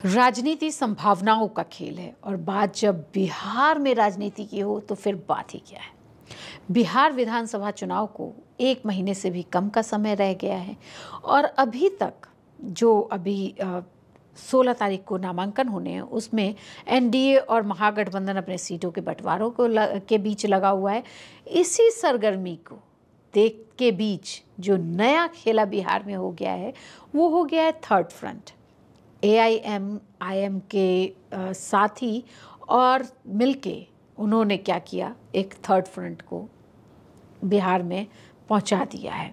राजनीति संभावनाओं का खेल है और बात जब बिहार में राजनीति की हो तो फिर बात ही क्या है। बिहार विधानसभा चुनाव को 1 महीने से भी कम का समय रह गया है और अभी तक जो 16 तारीख को नामांकन होने हैं उसमें एनडीए और महागठबंधन अपने सीटों के बंटवारों के बीच लगा हुआ है। इसी सरगर्मी को देख के बीच जो नया खेला बिहार में हो गया है वो हो गया है थर्ड फ्रंट। AIM के साथी और मिलके उन्होंने क्या किया, एक थर्ड फ्रंट को बिहार में पहुंचा दिया है।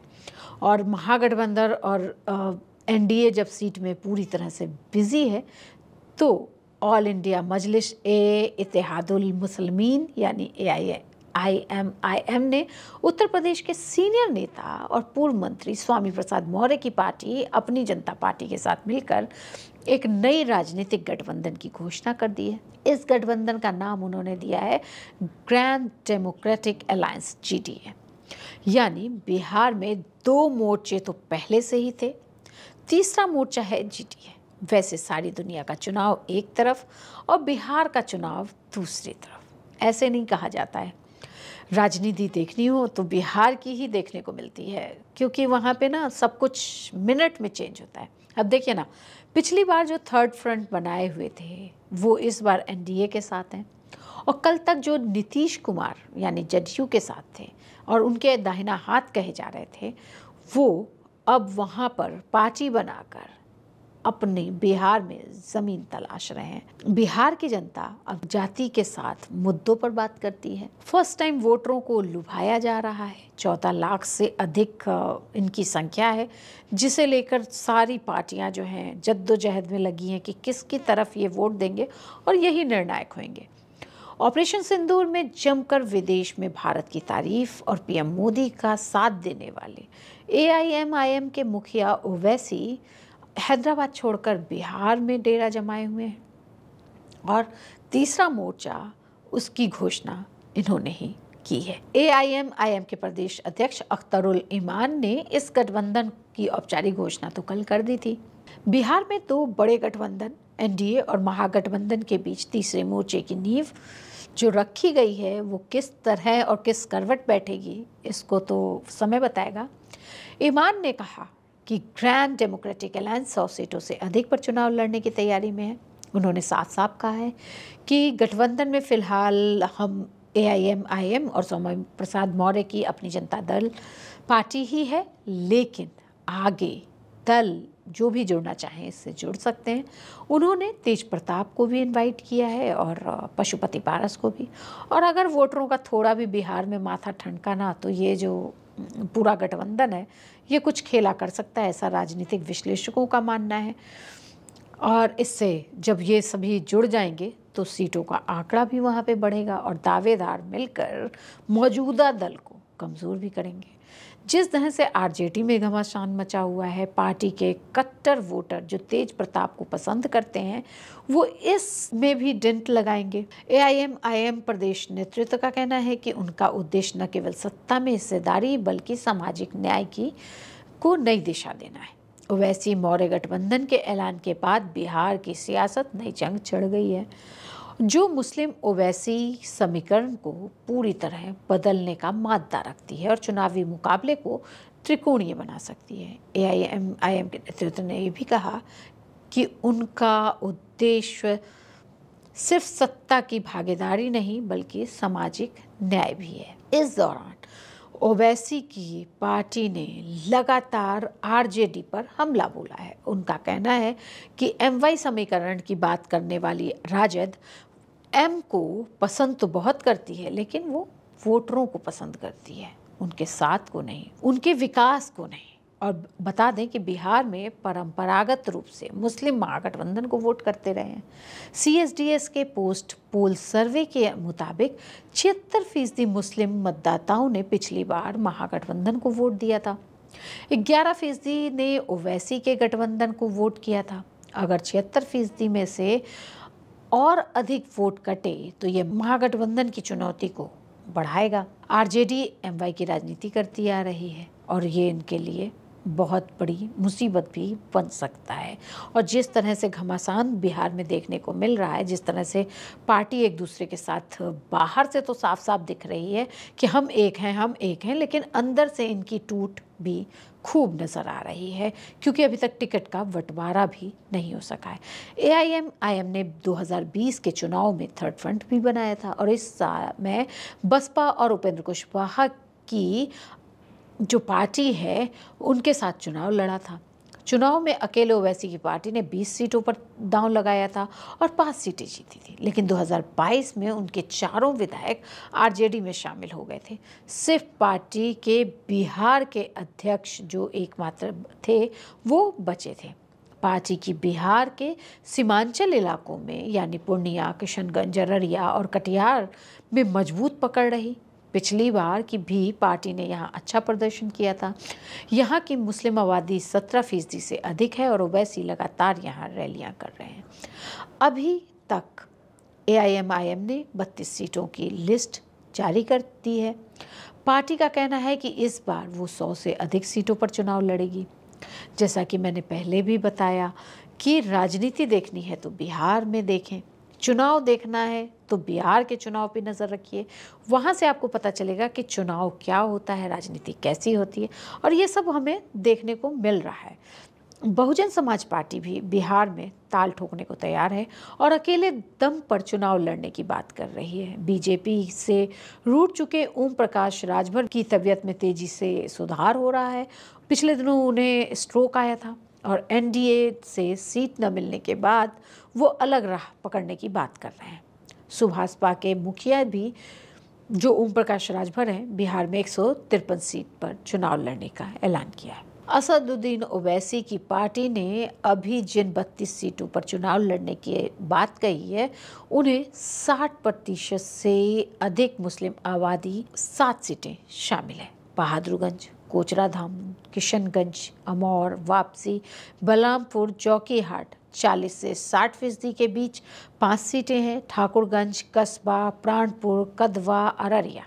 और महागठबंधन और एनडीए जब सीट में पूरी तरह से बिजी है तो ऑल इंडिया मजलिस इत्तेहादुल मुस्लिमीन यानी AIM ने उत्तर प्रदेश के सीनियर नेता और पूर्व मंत्री स्वामी प्रसाद मौर्य की पार्टी अपनी जनता पार्टी के साथ मिलकर एक नई राजनीतिक गठबंधन की घोषणा कर दी है। इस गठबंधन का नाम उन्होंने दिया है ग्रैंड डेमोक्रेटिक अलायंस GDA। यानी बिहार में 2 मोर्चे तो पहले से ही थे, तीसरा मोर्चा है GDA। वैसे सारी दुनिया का चुनाव एक तरफ और बिहार का चुनाव दूसरी तरफ, ऐसे नहीं कहा जाता है। राजनीति देखनी हो तो बिहार की ही देखने को मिलती है, क्योंकि वहाँ पे ना सब कुछ मिनट में चेंज होता है। अब देखिए ना, पिछली बार जो थर्ड फ्रंट बनाए हुए थे वो इस बार एनडीए के साथ हैं और कल तक जो नीतीश कुमार यानी जदयू के साथ थे और उनके दाहिना हाथ कहे जा रहे थे वो अब वहाँ पर पार्टी बनाकर अपने बिहार में ज़मीन तलाश रहे हैं। बिहार की जनता अब जाति के साथ मुद्दों पर बात करती है। फर्स्ट टाइम वोटरों को लुभाया जा रहा है। 14 लाख से अधिक इनकी संख्या है, जिसे लेकर सारी पार्टियां जो हैं जद्दोजहद में लगी हैं कि किसकी तरफ ये वोट देंगे और यही निर्णायक होंगे। ऑपरेशन सिंदूर में जमकर विदेश में भारत की तारीफ और पीएम मोदी का साथ देने वाले AIM के मुखिया ओवैसी हैदराबाद छोड़कर बिहार में डेरा जमाए हुए हैं और तीसरा मोर्चा उसकी घोषणा इन्होंने ही की है। AIM के प्रदेश अध्यक्ष अख्तरुल ईमान ने इस गठबंधन की औपचारिक घोषणा तो कल कर दी थी। बिहार में 2 बड़े गठबंधन एनडीए और महागठबंधन के बीच तीसरे मोर्चे की नींव जो रखी गई है वो किस तरह और किस करवट बैठेगी इसको तो समय बताएगा। ईमान ने कहा कि ग्रैंड डेमोक्रेटिक अलायंस 100 सीटों से अधिक पर चुनाव लड़ने की तैयारी में है। उन्होंने साफ साफ कहा है कि गठबंधन में फिलहाल हम AIM और स्वामी प्रसाद मौर्य की अपनी जनता दल पार्टी ही है, लेकिन आगे दल जो भी जुड़ना चाहें इससे जुड़ सकते हैं। उन्होंने तेज प्रताप को भी इनवाइट किया है और पशुपति पारस को भी। और अगर वोटरों का थोड़ा भी बिहार में माथा ठनका ना तो ये जो पूरा गठबंधन है ये कुछ खेला कर सकता है, ऐसा राजनीतिक विश्लेषकों का मानना है। और इससे जब ये सभी जुड़ जाएंगे तो सीटों का आंकड़ा भी वहाँ पे बढ़ेगा और दावेदार मिलकर मौजूदा दल को कमज़ोर भी करेंगे। जिस तरह से आरजेडी में घमासान मचा हुआ है, पार्टी के कट्टर वोटर जो तेज प्रताप को पसंद करते हैं वो इसमें भी डेंट लगाएंगे। AIM प्रदेश नेतृत्व का कहना है कि उनका उद्देश्य न केवल सत्ता में हिस्सेदारी बल्कि सामाजिक न्याय को नई दिशा देना है। ओवैसी मौर्य गठबंधन के ऐलान के बाद बिहार की सियासत नई जंग छिड़ गई है जो मुस्लिम ओवैसी समीकरण को पूरी तरह बदलने का मादा रखती है और चुनावी मुकाबले को त्रिकोणीय बना सकती है। AIM के नेतृत्व ने यह भी कहा कि उनका उद्देश्य सिर्फ सत्ता की भागीदारी नहीं बल्कि सामाजिक न्याय भी है। इस दौरान ओवैसी की पार्टी ने लगातार आरजेडी पर हमला बोला है। उनका कहना है कि MY समीकरण की बात करने वाली राजद M को पसंद तो बहुत करती है लेकिन वो वोटरों को पसंद करती है, उनके साथ को नहीं, उनके विकास को नहीं। और बता दें कि बिहार में परंपरागत रूप से मुस्लिम महागठबंधन को वोट करते रहे हैं। CSDS के पोस्ट पोल सर्वे के मुताबिक 76% मुस्लिम मतदाताओं ने पिछली बार महागठबंधन को वोट दिया था। 11% ने ओवैसी के गठबंधन को वोट किया था। अगर 76% में से और अधिक वोट कटे तो ये महागठबंधन की चुनौती को बढ़ाएगा। आरजेडी MY की राजनीति करती आ रही है और ये इनके लिए बहुत बड़ी मुसीबत भी बन सकता है। और जिस तरह से घमासान बिहार में देखने को मिल रहा है, जिस तरह से पार्टी एक दूसरे के साथ बाहर से तो साफ साफ दिख रही है कि हम एक हैं, लेकिन अंदर से इनकी टूट भी खूब नज़र आ रही है, क्योंकि अभी तक टिकट का बंटवारा भी नहीं हो सका है। AIM ने 2020 के चुनाव में थर्ड फ्रंट भी बनाया था और इस में बसपा और उपेंद्र कुशवाहा की जो पार्टी है उनके साथ चुनाव लड़ा था। चुनाव में अकेले ओवैसी की पार्टी ने 20 सीटों पर दांव लगाया था और 5 सीटें जीती थी, लेकिन 2022 में उनके चारों विधायक RJD में शामिल हो गए थे। सिर्फ पार्टी के बिहार के अध्यक्ष जो एकमात्र थे वो बचे थे। पार्टी की बिहार के सीमांचल इलाकों में यानी पूर्णिया, किशनगंज, अररिया और कटिहार में मजबूत पकड़ रही। पिछली बार की भी पार्टी ने यहाँ अच्छा प्रदर्शन किया था। यहाँ की मुस्लिम आबादी 17% से अधिक है और ओवैसी लगातार यहाँ रैलियाँ कर रहे हैं। अभी तक AIM ने 32 सीटों की लिस्ट जारी कर दी है। पार्टी का कहना है कि इस बार वो 100 से अधिक सीटों पर चुनाव लड़ेगी। जैसा कि मैंने पहले भी बताया कि राजनीति देखनी है तो बिहार में देखें, चुनाव देखना है तो बिहार के चुनाव पे नज़र रखिए। वहाँ से आपको पता चलेगा कि चुनाव क्या होता है, राजनीति कैसी होती है, और ये सब हमें देखने को मिल रहा है। बहुजन समाज पार्टी भी बिहार में ताल ठोकने को तैयार है और अकेले दम पर चुनाव लड़ने की बात कर रही है। बीजेपी से रूठ चुके ओम प्रकाश राजभर की तबीयत में तेजी से सुधार हो रहा है। पिछले दिनों उन्हें स्ट्रोक आया था और NDA से सीट न मिलने के बाद वो अलग राह पकड़ने की बात कर रहे हैं। सुभाषपा के मुखिया भी जो ओम प्रकाश राजभर हैं, बिहार में 153 सीट पर चुनाव लड़ने का ऐलान किया है। असदुद्दीन ओवैसी की पार्टी ने अभी जिन 32 सीटों पर चुनाव लड़ने की बात कही है, उन्हें 60% से अधिक मुस्लिम आबादी 7 सीटें शामिल है। बहादुरगंज, कोचराधाम, किशनगंज, अमौर, वापसी, बलरामपुर, चौकीहाट 40 से 60% के बीच 5 सीटें हैं। ठाकुरगंज, कस्बा, प्राणपुर, कदवा, अररिया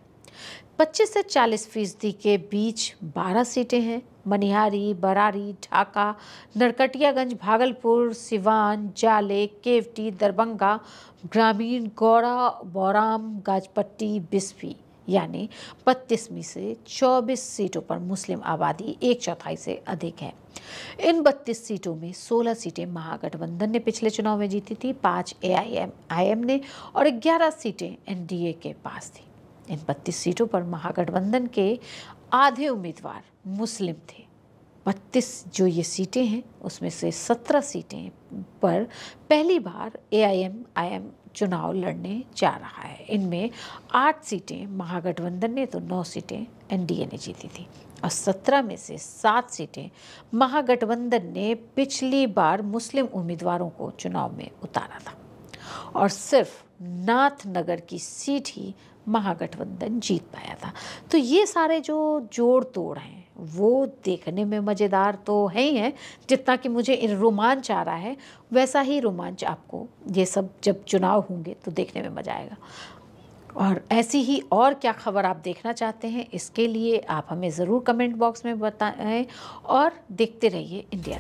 25 से 40% के बीच 12 सीटें हैं। मनिहारी, बरारी, ढाका, नरकटियागंज, भागलपुर, सिवान, जाले, केवटी, दरभंगा, ग्रामीण, गौड़ा, बौराम, गाजपट्टी, बिस्फी यानी 32 में से 24 सीटों पर मुस्लिम आबादी 1/4 से अधिक है। इन 32 सीटों में 16 सीटें महागठबंधन ने पिछले चुनाव में जीती थी, 5 AIM ने और 11 सीटें NDA के पास थी। इन 32 सीटों पर महागठबंधन के आधे उम्मीदवार मुस्लिम थे। 32 जो ये सीटें हैं उसमें से 17 सीटें पर पहली बार AIM चुनाव लड़ने जा रहा है। इनमें 8 सीटें महागठबंधन ने तो 9 सीटें NDA ने जीती थी और 17 में से 7 सीटें महागठबंधन ने पिछली बार मुस्लिम उम्मीदवारों को चुनाव में उतारा था और सिर्फ नाथनगर की सीट ही महागठबंधन जीत पाया था। तो ये सारे जो जोड़ तोड़ हैं वो देखने में मज़ेदार तो है ही हैं, जितना कि मुझे रोमांच आ रहा है वैसा ही रोमांच आपको ये सब जब चुनाव होंगे तो देखने में मज़ा आएगा। और ऐसी ही और क्या खबर आप देखना चाहते हैं, इसके लिए आप हमें ज़रूर कमेंट बॉक्स में बताएं और देखते रहिए इंडिया।